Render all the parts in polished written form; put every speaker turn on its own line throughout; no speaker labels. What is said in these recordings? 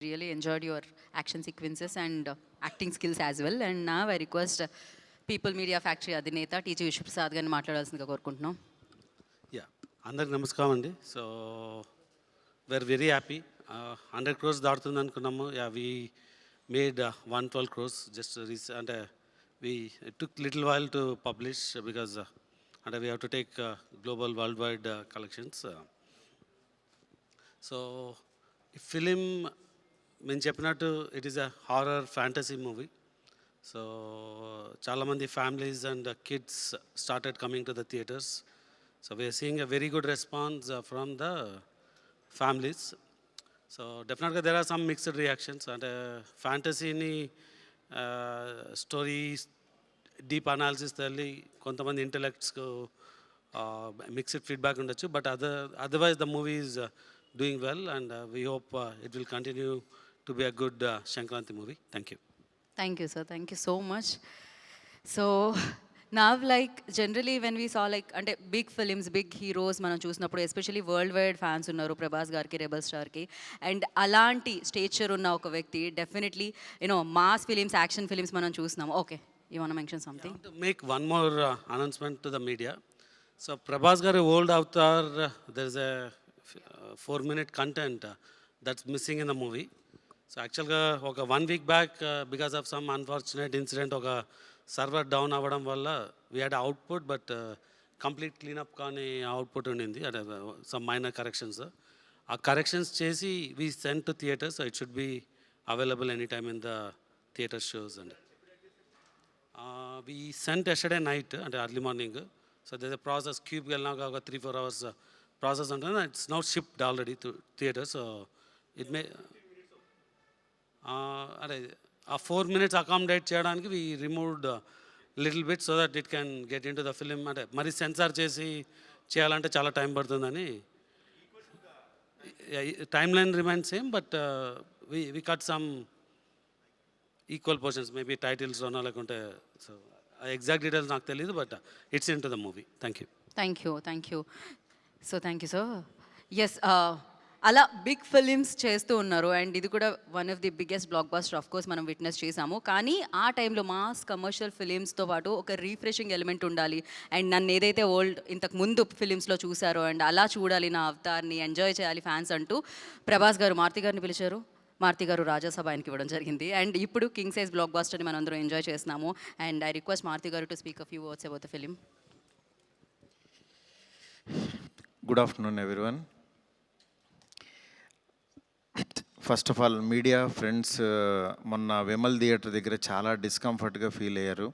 Really enjoyed your action sequences and acting skills as well. And now I request People Media Factory అధినేత టీజీ విశ్వప్రసాద్ గారిని మాట్లాడాల్సిందిగా కోరుకుంటున్నాం.
Yeah అందరికి నమస్కారం అండి. So we're very happy. 100 crores దాటుతుంది అనుకున్నాము. Yeah we made 112 crores just అంటే we took little while to publish because అంటే we have to take global world wide collections. So ఈ ఫిలిం మేము చెప్పినట్టు it is a horror fantasy movie. So చాలామంది families and kids started coming to the theatres. So we're seeing a very good response from the families. So definitely there are some mixed reactions. అంటే ఫ్యాంటసీని story deep analysis తల్లి కొంతమంది ఇంటలెక్ట్స్కు mixed feedback ఉండొచ్చు. But otherwise the movie is doing well, and we hope it will continue to be a good Shankranti movie. Thank you.
Thank you, sir. Thank you so much. So now, like generally when we saw like అంటే big films, big heroes మనం చూసినప్పుడు especially world wide fans ఉన్నారు ప్రభాస్ గారికి, rebel స్టార్కి. And అలాంటి stature ఉన్న ఒక వ్యక్తి definitely mass films, action films మనం చూసినాము. Okay, you want to mention something?
To make one more announcement to the media. So Prabhas garu old avatar, there is a 4-minute content that's missing in the movie. So actually oka 1 week back because of some unfortunate incident oka server down avadam valla we had output, but complete clean up kaani output undindi. Some minor corrections. Aa corrections chesi we sent to theaters, so it should be available anytime in the theater shows. And we sent yesterday night and early morning. So there's a process, cube gelnaga oka 3-4 hours process ఉంటుంది. It's not shipped already to theatre. So it may అదే ఆ 4 minutes accommodate చేయడానికి we removed little bit so that it can get into the film. అంటే మరి censor చేసి చేయాలంటే చాలా time పడుతుందని. Timeline remain same, but we cut some equal portions, maybe టైటిల్స్లోనో లేకుంటే. సో ఎగ్జాక్ట్ డీటెయిల్స్ నాకు తెలియదు, but it's into the movie. Thank you.
Thank you. So thank you sir. Yes, అలా big films చేస్తూ ఉన్నారు. And ఇది కూడా one of the biggest block buster of course మనం విట్నెస్ చేసాము. కానీ ఆ టైంలో మాస్ కమర్షియల్ ఫిలిమ్స్తో పాటు ఒక రీఫ్రెషింగ్ ఎలిమెంట్ ఉండాలి. అండ్ నన్ను ఏదైతే ఇంతకు ముందు ఫిలిమ్స్లో చూసారో అండ్ అలా చూడాలి, నా అవతార్ని ఎంజాయ్ చేయాలి ఫ్యాన్స్ అంటూ ప్రభాస్ గారు మారుతి గారిని పిలిచారు. మారుతి గారు రాజాసభ ఆయనకి ఇవ్వడం జరిగింది. అండ్ ఇప్పుడు కింగ్ సైజ్ బ్లాక్ బస్టర్ని మనం అందరం ఎంజాయ్ చేస్తున్నాము. అండ్ ఐ రిక్వెస్ట్ మారుతి గారు to speak a few words about the film.
Good afternoon, everyone. First of all media friends, మొన్న విమల్ థియేటర్ దగ్గర చాలా డిస్కంఫర్ట్గా ఫీల్ అయ్యారు.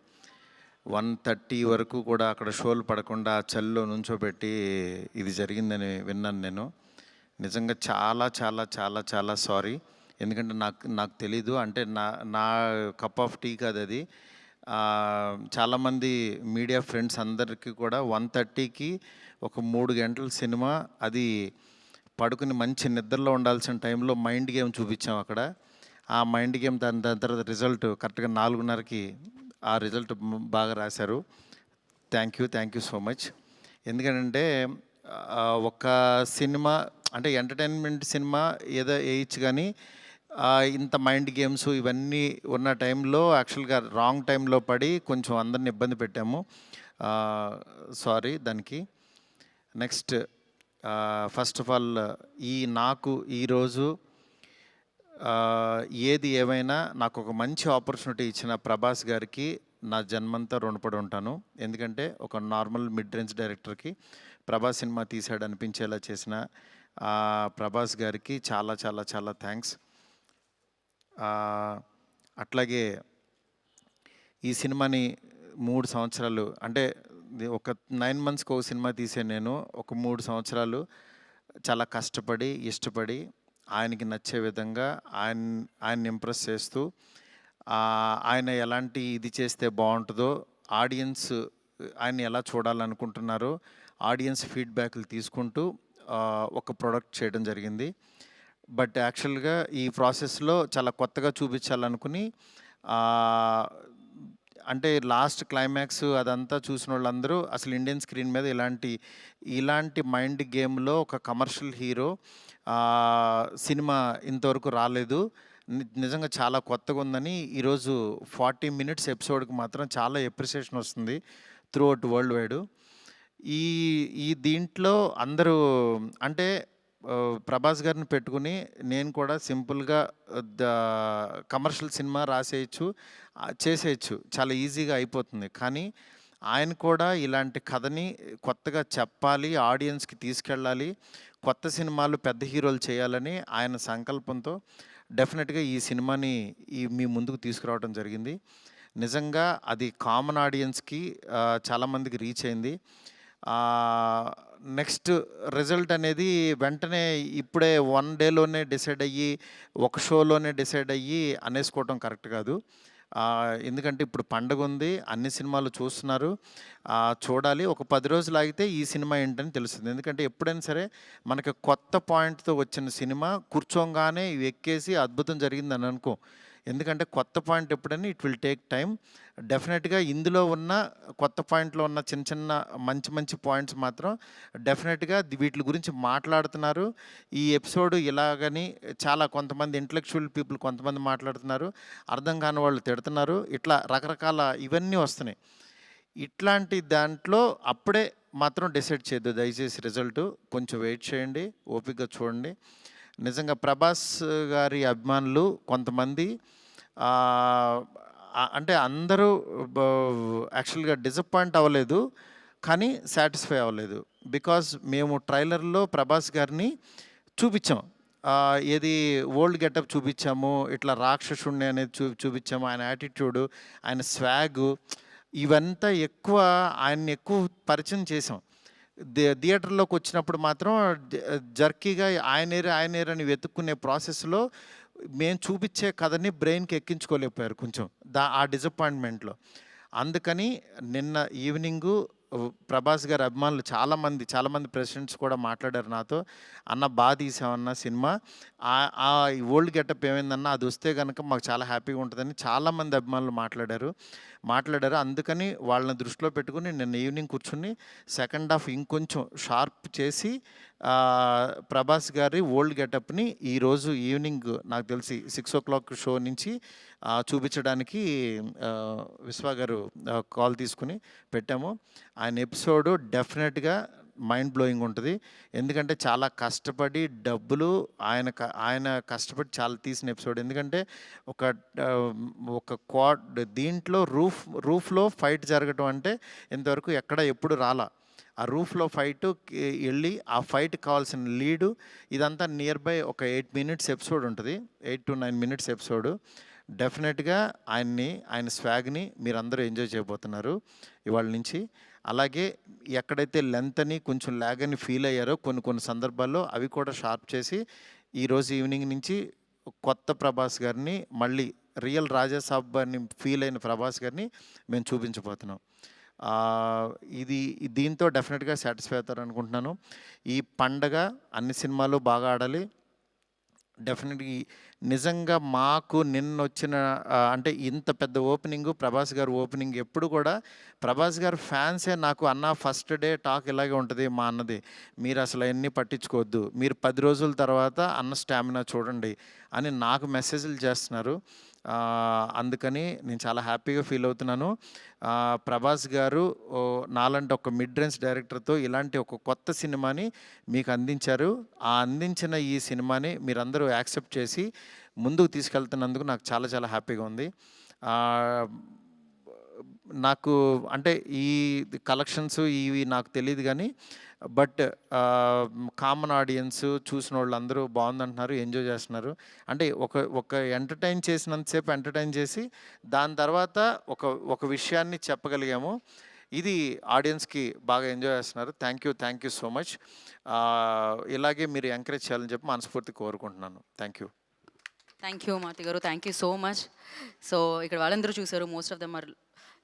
1:30 వరకు కూడా అక్కడ షోలు పడకుండా చల్లో నుంచోబెట్టి ఇది జరిగిందని విన్నాను నేను. నిజంగా చాలా చాలా చాలా చాలా సారీ. ఎందుకంటే నాకు తెలీదు, అంటే నా కప్ ఆఫ్ టీ కాదు అది. చాలామంది మీడియా ఫ్రెండ్స్ అందరికీ కూడా 1:30కి ఒక 3 గంటల సినిమా, అది పడుకుని మంచి నిద్రలో ఉండాల్సిన టైంలో మైండ్ గేమ్ చూపించాం అక్కడ. ఆ మైండ్ గేమ్ దాని తర్వాత రిజల్ట్ కరెక్ట్గా 4:30కి ఆ రిజల్ట్ బాగా రాశారు. Thank you so much. ఎందుకంటే ఒక సినిమా అంటే ఎంటర్టైన్మెంట్ సినిమా ఏదో వేయచ్చు, కానీ ఇంత మైండ్ గేమ్స్ ఇవన్నీ ఉన్న టైంలో యాక్చువల్గా రాంగ్ టైంలో పడి కొంచెం అందరిని ఇబ్బంది పెట్టాము. సారీ దానికి. నెక్స్ట్, ఫస్ట్ ఆఫ్ ఆల్ నాకు ఈరోజు ఏది ఏమైనా నాకు ఒక మంచి ఆపర్చునిటీ ఇచ్చిన ప్రభాస్ గారికి నా జన్మంతా రుణపడి ఉంటాను. ఎందుకంటే ఒక నార్మల్ మిడ్ రేంజ్ డైరెక్టర్కి ప్రభాస్ సినిమా తీసాడు అనిపించేలా చేసిన ప్రభాస్ గారికి చాలా చాలా చాలా థ్యాంక్స్. అట్లాగే ఈ సినిమాని 3 సంవత్సరాలు, అంటే ఒక 9 monthsకి ఒక సినిమా తీసే నేను ఒక 3 సంవత్సరాలు చాలా కష్టపడి ఇష్టపడి ఆయనకి నచ్చే విధంగా ఆయన్ని ఇంప్రెస్ చేస్తూ, ఆయన ఎలాంటి ఇది చేస్తే బాగుంటుందో, ఆడియన్స్ ఆయన ఎలా చూడాలనుకుంటున్నారో ఆడియన్స్ ఫీడ్బ్యాక్లు తీసుకుంటూ ఒక ప్రోడక్ట్ చేయడం జరిగింది. బట్ యాక్చువల్గా ఈ ప్రాసెస్లో చాలా కొత్తగా చూపించాలనుకుని, అంటే లాస్ట్ క్లైమాక్స్ అదంతా చూసిన వాళ్ళందరూ అసలు ఇండియన్ స్క్రీన్ మీద ఇలాంటి మైండ్ గేమ్లో ఒక కమర్షియల్ హీరో సినిమా ఇంతవరకు రాలేదు, నిజంగా చాలా కొత్తగా ఉందని ఈరోజు 40 మినిట్స్ ఎపిసోడ్కి మాత్రం చాలా ఎప్రిసియేషన్ వస్తుంది త్రూ అవుట్ వరల్డ్ వైడ్. ఈ ఈ దీంట్లో అందరూ అంటే ప్రభాస్ గారిని పెట్టుకుని నేను కూడా సింపుల్గా ద కమర్షియల్ సినిమా రాసేయచ్చు, చేసేయచ్చు, చాలా ఈజీగా అయిపోతుంది. కానీ ఆయన కూడా ఇలాంటి కథని కొత్తగా చెప్పాలి, ఆడియన్స్కి తీసుకెళ్ళాలి, కొత్త సినిమాలు పెద్ద హీరోలు చేయాలని ఆయన సంకల్పంతో డెఫినెట్గా ఈ సినిమాని మీ ముందుకు తీసుకురావడం జరిగింది. నిజంగా అది కామన్ ఆడియన్స్కి చాలామందికి రీచ్ అయింది. నెక్స్ట్ రిజల్ట్ అనేది వెంటనే ఇప్పుడే 1 డేలోనే డిసైడ్ అయ్యి, ఒక షోలోనే డిసైడ్ అయ్యి అనేసుకోవటం కరెక్ట్ కాదు. ఎందుకంటే ఇప్పుడు పండగ ఉంది, అన్ని సినిమాలు చూస్తున్నారు, చూడాలి. ఒక 10 రోజులు ఆగితే ఈ సినిమా ఏంటని తెలుస్తుంది. ఎందుకంటే ఎప్పుడైనా సరే మనకి కొత్త పాయింట్తో వచ్చిన సినిమా కూర్చోగానే ఎక్కేసి అద్భుతం జరిగిందని అనుకో. ఎందుకంటే కొత్త పాయింట్ ఎప్పుడైనా ఇట్ విల్ టేక్ టైం. డెఫినెట్గా ఇందులో ఉన్న కొత్త పాయింట్లో ఉన్న చిన్న చిన్న మంచి మంచి పాయింట్స్ మాత్రం డెఫినెట్గా వీటి గురించి మాట్లాడుతున్నారు. ఈ ఎపిసోడ్ ఇలాగని చాలా కొంతమంది ఇంటలెక్చువల్ పీపుల్ కొంతమంది మాట్లాడుతున్నారు, అర్థం కాని వాళ్ళు తిడుతున్నారు, ఇట్లా రకరకాల ఇవన్నీ వస్తున్నాయి. ఇట్లాంటి దాంట్లో అప్పుడే మాత్రం డిసైడ్ చేయొద్దు దయచేసి. రిజల్ట్ కొంచెం వెయిట్ చేయండి, ఓపికగా చూడండి. నిజంగా ప్రభాస్ గారి అభిమానులు కొంతమంది అంటే అందరూ యాక్చువల్గా డిసప్పాయింట్ అవ్వలేదు, కానీ సాటిస్ఫై అవ్వలేదు. బికాజ్ మేము ట్రైలర్లో ప్రభాస్ గారిని చూపించాం, ఏది ఓల్డ్ గెటప్ చూపించాము, ఇట్లా రాక్షసుణ్ణి అనేది చూపించాము, ఆయన యాటిట్యూడు, ఆయన స్వాగు, ఇవంతా ఆయన్ని ఎక్కువ పరిచయం చేసాం. థియేటర్లోకి వచ్చినప్పుడు మాత్రం జర్కీగా ఆయనేరని వెతుక్కునే ప్రాసెస్లో మేము చూపించే కథని బ్రెయిన్కి ఎక్కించుకోలేకపోయారు కొంచెం ఆ డిసప్పాయింట్మెంట్లో. అందుకని నిన్న ఈవినింగు ప్రభాస్ గారి అభిమానులు చాలామంది ప్రెసిడెంట్స్ కూడా మాట్లాడారు నాతో, అన్న బాగా తీసామన్న సినిమా, ఆ ఓల్డ్ గెటప్ ఏమైందన్నా అది వస్తే కనుక మాకు చాలా హ్యాపీగా ఉంటుందని చాలామంది అభిమానులు మాట్లాడారు. అందుకని వాళ్ళని దృష్టిలో పెట్టుకుని నిన్న ఈవినింగ్ కూర్చుని సెకండ్ హాఫ్ ఇంకొంచెం షార్ప్ చేసి ప్రభాస్ గారి ఓల్డ్ గెటప్ని ఈరోజు ఈవినింగ్ నాకు తెలిసి 6 o'clock షో నుంచి చూపించడానికి విశ్వ గారు కాల్ తీసుకుని పెట్టాము. ఆయన ఎపిసోడు డెఫినెట్గా మైండ్ బ్లోయింగ్ ఉంటుంది. ఎందుకంటే చాలా కష్టపడి డబ్బులు ఆయన కష్టపడి చాలా తీసిన ఎపిసోడ్. ఎందుకంటే ఒక దీంట్లో రూఫ్లో ఫైట్ జరగటం అంటే ఇంతవరకు ఎప్పుడు రాలా. ఆ రూఫ్లో ఫైట్ వెళ్ళి ఆ ఫైట్ కావాల్సిన లీడు ఇదంతా నియర్ బై ఒక 8 minutes ఎపిసోడ్ ఉంటుంది, 8 to 9 minutes ఎపిసోడు. డెఫినెట్గా ఆయన స్వాగ్ని మీరందరూ ఎంజాయ్ చేయబోతున్నారు ఇవాళ నుంచి. అలాగే ఎక్కడైతే లెంత్ అని కొంచెం ల్యాగ్ అని ఫీల్ అయ్యారో కొన్ని సందర్భాల్లో అవి కూడా షార్ప్ చేసి ఈరోజు ఈవినింగ్ నుంచి కొత్త ప్రభాస్ గారిని, మళ్ళీ రియల్ రాజాసాబ్ అని ఫీల్ అయిన ప్రభాస్ గారిని మేము చూపించబోతున్నాం. దీంతో డెఫినెట్గా సాటిస్ఫై అవుతారు అనుకుంటున్నాను. ఈ పండగ అన్ని సినిమాలు బాగా ఆడాలి. డెఫినెట్గా నిజంగా మాకు నిన్న వచ్చిన అంటే ఇంత పెద్ద ఓపెనింగు, ప్రభాస్ గారు ఓపెనింగ్ ఎప్పుడు కూడా ప్రభాస్ గారు ఫ్యాన్సే నాకు అన్న ఫస్ట్ డే టాక్ ఇలాగే ఉంటుంది మా అన్నది, మీరు అసలు అవన్నీ పట్టించుకోవద్దు, మీరు 10 రోజుల తర్వాత అన్న స్టామినా చూడండి అని నాకు మెసేజ్లు చేస్తున్నారు. అందుకని నేను చాలా హ్యాపీగా ఫీల్ అవుతున్నాను. ప్రభాస్ గారు నాలాంటి ఒక మిడ్ రేంజ్ డైరెక్టర్తో ఇలాంటి ఒక కొత్త సినిమాని మీకు అందించారు. అందించిన ఈ సినిమాని మీరందరూ యాక్సెప్ట్ చేసి ముందుకు తీసుకెళ్తున్నందుకు నాకు చాలా చాలా హ్యాపీగా ఉంది. నాకు అంటే ఈ కలెక్షన్స్ ఇవి నాకు తెలియదు, కానీ బట్ కామన్ ఆడియన్స్ చూసిన వాళ్ళు అందరూ బాగుందంటున్నారు, ఎంజాయ్ చేస్తున్నారు. అంటే ఒక ఎంటర్టైన్ చేసినంతసేపు ఎంటర్టైన్ చేసి దాని తర్వాత ఒక విషయాన్ని చెప్పగలిగాము. ఇది ఆడియన్స్కి బాగా ఎంజాయ్ చేస్తున్నారు. Thank you so much. ఇలాగే మీరు ఎంకరేజ్ చేయాలని చెప్పి మనస్ఫూర్తి కోరుకుంటున్నాను. థ్యాంక్ యూ
మారుతి గారు, thank you so much. So ఇక్కడ వాళ్ళందరూ చూసారు, మోస్ట్ ఆఫ్ దమ్ ఆర్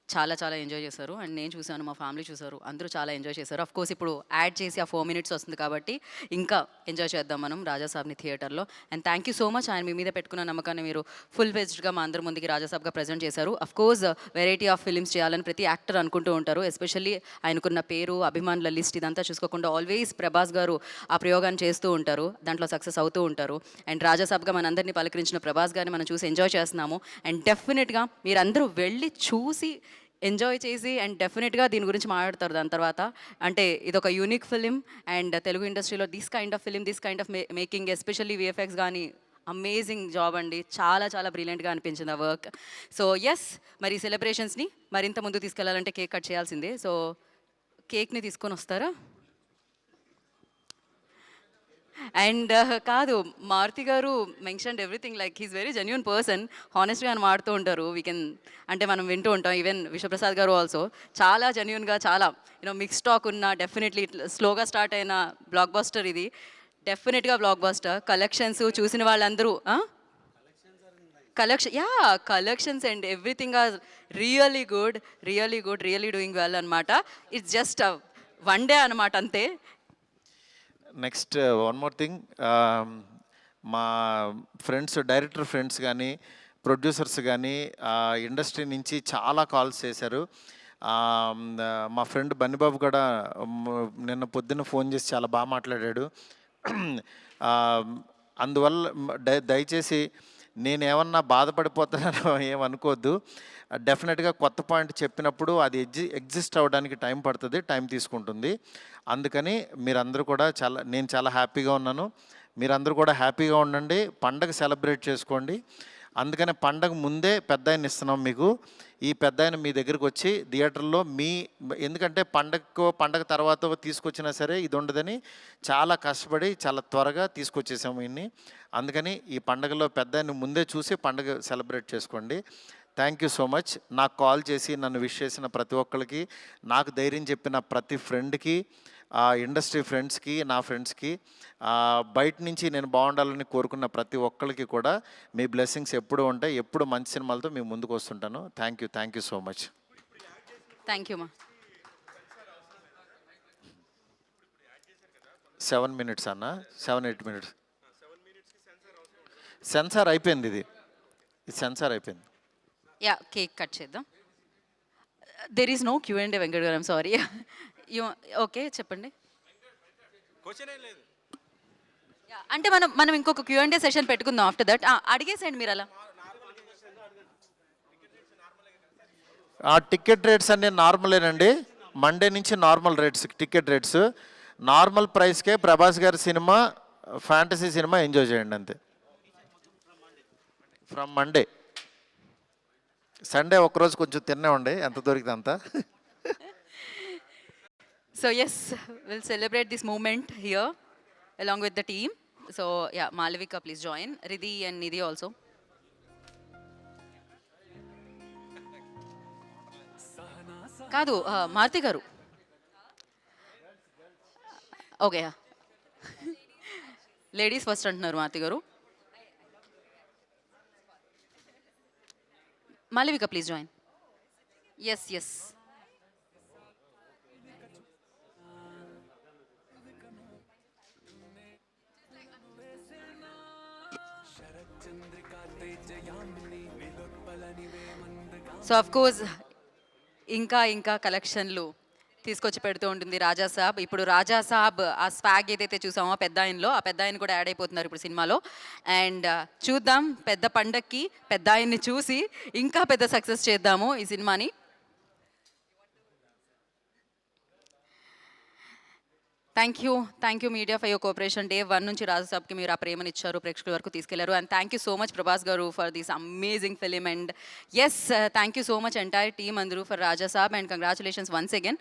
చాలా చాలా ఎంజాయ్ చేశారు అండ్ నేను చూశాను, మా ఫ్యామిలీ చూశారు, అందరూ చాలా ఎంజాయ్ చేశారు. అఫ్ కోర్స్ ఇప్పుడు యాడ్ చేసి ఆ 4 మినిట్స్ వస్తుంది కాబట్టి ఇంకా ఎంజాయ్ చేద్దాం మనం రాజాసాబ్ని థియేటర్లో. And thank you so much, ఆయన మీ మీద పెట్టుకున్న నమ్మకాన్ని మీరు ఫుల్ ఫెజ్డ్గా మా అందరి ముందుకి రాజాసాబ్గా ప్రజెంట్ చేశారు. Of course variety of films చేయాలని ప్రతి యాక్టర్ అనుకుంటూ ఉంటారు, ఎస్పెషల్లీ ఆయనకున్న పేరు, అభిమానుల లిస్ట్ ఇదంతా చూసుకోకుండా ఆల్వేస్ ప్రభాస్ గారు ఆ ప్రయోగాన్ని చేస్తూ ఉంటారు, దాంట్లో సక్సెస్ అవుతూ ఉంటారు. అండ్ రాజాసాబ్గా మనందరినీ పలకరించిన ప్రభాస్ గారిని మనం చూసి ఎంజాయ్ చేస్తున్నాము. అండ్ డెఫినెట్గా మీరందరూ వెళ్ళి చూసి ఎంజాయ్ చేసి అండ్ డెఫినెట్గా దీని గురించి మాట్లాడతారు దాని తర్వాత. అంటే ఇదొక యూనిక్ ఫిలిం అండ్ తెలుగు ఇండస్ట్రీలో this kind of film, this kind of making, especially VFX కానీ అమేజింగ్ జాబ్ అండి, చాలా చాలా బ్రిలియంట్గా అనిపించింది ఆ వర్క్. సో ఎస్, మరి సెలబ్రేషన్స్ని మరింత ముందు తీసుకెళ్లాలంటే కేక్ కట్ చేయాల్సిందే. సో కేక్ని తీసుకొని వస్తారా? అండ్ కాదు, Maruti garu mentioned everything, like he's very genuine person, హానెస్ట్గా అని మాడుతూ ఉంటారు. వీ కెన్ అంటే మనం వింటూ ఉంటాం. ఈవెన్ విశ్వప్రసాద్ గారు ఆల్సో చాలా జెన్యూన్గా, చాలా మిక్స్ టాక్ ఉన్న, డెఫినెట్లీ స్లోగా స్టార్ట్ అయిన బ్లాక్ బస్టర్ ఇది. డెఫినెట్గా బ్లాక్ బస్టర్. కలెక్షన్స్ చూసిన వాళ్ళందరూ collections and everything are really good, really doing well అనమాట. ఇట్స్ జస్ట్ వన్ డే అనమాట అంతే.
నెక్స్ట్ వన్ మోర్ థింగ్, మా ఫ్రెండ్స్, డైరెక్టర్ ఫ్రెండ్స్ కానీ, ప్రొడ్యూసర్స్ కానీ ఇండస్ట్రీ నుంచి చాలా కాల్స్ చేశారు. మా ఫ్రెండ్ బన్నిబాబు కూడా నిన్న పొద్దున్న ఫోన్ చేసి చాలా బాగా మాట్లాడాడు. అందువల్ల దయచేసి నేనేమన్నా బాధపడిపోతానో ఏమనుకోవద్దు. డెఫినెట్గా కొత్త పాయింట్ చెప్పినప్పుడు అది ఎగ్జిస్ట్ అవ్వడానికి టైం పడుతుంది, టైం తీసుకుంటుంది. అందుకని మీరందరూ కూడా నేను చాలా హ్యాపీగా ఉన్నాను. మీరందరూ కూడా హ్యాపీగా ఉండండి, పండగ సెలబ్రేట్ చేసుకోండి. అందుకని పండగ ముందే పెద్ద ఆయన ఇస్తున్నాం మీకు. ఈ పెద్ద ఆయన మీ దగ్గరికి వచ్చి థియేటర్లో ఎందుకంటే పండగ తర్వాత తీసుకొచ్చినా సరే ఇది ఉండదని చాలా కష్టపడి చాలా త్వరగా తీసుకొచ్చేసాము ఇన్ని. అందుకని ఈ పండగలో పెద్ద ఆయన ముందే చూసి పండగ సెలబ్రేట్ చేసుకోండి. Thank you so much. నాకు కాల్ చేసి నన్ను విష్ చేసిన ప్రతి ఒక్కరికి, నాకు ధైర్యం చెప్పిన ప్రతి ఫ్రెండ్కి, ఇండస్ట్రీ ఫ్రెండ్స్కి, నా ఫ్రెండ్స్కి, బయట నుంచి నేను బాగుండాలని కోరుకున్న ప్రతి ఒక్కరికి కూడా మీ బ్లెస్సింగ్స్ ఎప్పుడూ ఉంటాయి. ఎప్పుడు మంచి సినిమాలతో మీ ముందుకు వస్తుంటాను. Thank you so much.
Thank you మా.
7 minutes అన్న, 7-8 minutes. సెన్సార్ అయిపోయింది, ఇది సెన్సార్ అయిపోయింది.
యా, కేక్ కట్ చేద్దాం. There is no Q&A Venkat గారు, ఐమ్ సారీ. ఓకే చెప్పండి. అంటే మనం ఇంకొక Q&A సెషన్ పెట్టుకుందాం ఆఫ్టర్ దట్. అడిగేసేయండి మీరు అలా.
టికెట్ రేట్స్ అన్నీ నార్మలేనండి. మండే నుంచి normal rates, ticket rates normal ప్రైస్కే ప్రభాస్ గారి సినిమా, ఫ్యాంటసీ సినిమా ఎంజాయ్ చేయండి అంతే. From Monday. సండే ఒక్కరోజు కొంచెం తిన్నే ఉండే, ఎంత దొరికితే అంత.
So yes, we'll celebrate this moment here along with the team. So yeah, Malavika, please join. Riddhi and Nidhi also. కాదు, మారుతి గారు. ఓకే, లేడీస్ ఫస్ట్ అంటున్నారు మారుతి గారు. Malavika, please join. Yes. So of course ఇంకా కలెక్షన్లు తీసుకొచ్చి పెడుతూ ఉంటుంది రాజాసాబ్. ఇప్పుడు రాజాసాబ్ ఆ స్వాగ్ ఏదైతే చూసామో పెద్ద ఆయనలో, ఆ పెద్ద ఆయన కూడా యాడ్ అయిపోతున్నారు ఇప్పుడు సినిమాలో. అండ్ చూద్దాం, పెద్ద పండక్కి పెద్ద ఆయన్ని చూసి ఇంకా పెద్ద సక్సెస్ చేద్దాము ఈ సినిమాని. Thank you media for your cooperation. Day 1 నుంచి రాజాసాబ్కి మీరు ఆ ప్రేమను ఇచ్చారు, ప్రేక్షకుల వరకు తీసుకెళ్లారు. And thank you so much Prabhas garu for this amazing film. And yes, thank you so much entire team అందరూ for Rajasaab. And congratulations once again.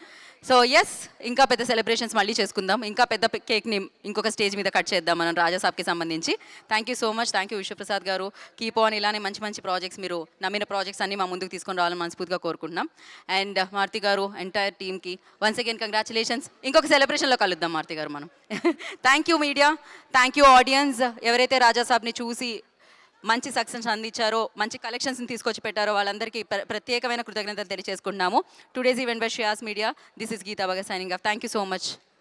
So yes, ఇంకా పెద్ద సెలబ్రేషన్స్ మళ్ళీ చేసుకుందాం, ఇంకా పెద్ద కేక్ని ఇంకొక స్టేజ్ మీద కట్ చేద్దాం మనం రాజాసాబ్కి సంబంధించి. Thank you so much. Thank you Vishwaprasad garu. Keep on, ఇలానే మంచి ప్రాజెక్ట్స్, మీరు నమ్మిన ప్రాజెక్ట్స్ అన్ని మా ముందుకు తీసుకొని రావాలని మనస్ఫూర్తిగా కోరుకుంటున్నాం. అండ్ మారుతి గారు, ఎంటైర్ టీమ్కి వన్స్ అగైన్ కంగ్రాచులేషన్స్. ఇంకొక సెలబ్రేషన్లో కలుద్దాం మారుతి గారు మనం. Thank you media, thank you audience, ఎవరైతే రాజాసాబ్ని చూసి మంచి సక్సెస్ అందించారో, మంచి కలెక్షన్స్ని తీసుకొచ్చి పెట్టారో వాళ్ళందరికీ ప్రత్యేకమైన కృతజ్ఞతలు తెలియజేసుకుంటున్నాము. Today's event by Shreyas media. This is Geeta బగ signing off. Thank you so much.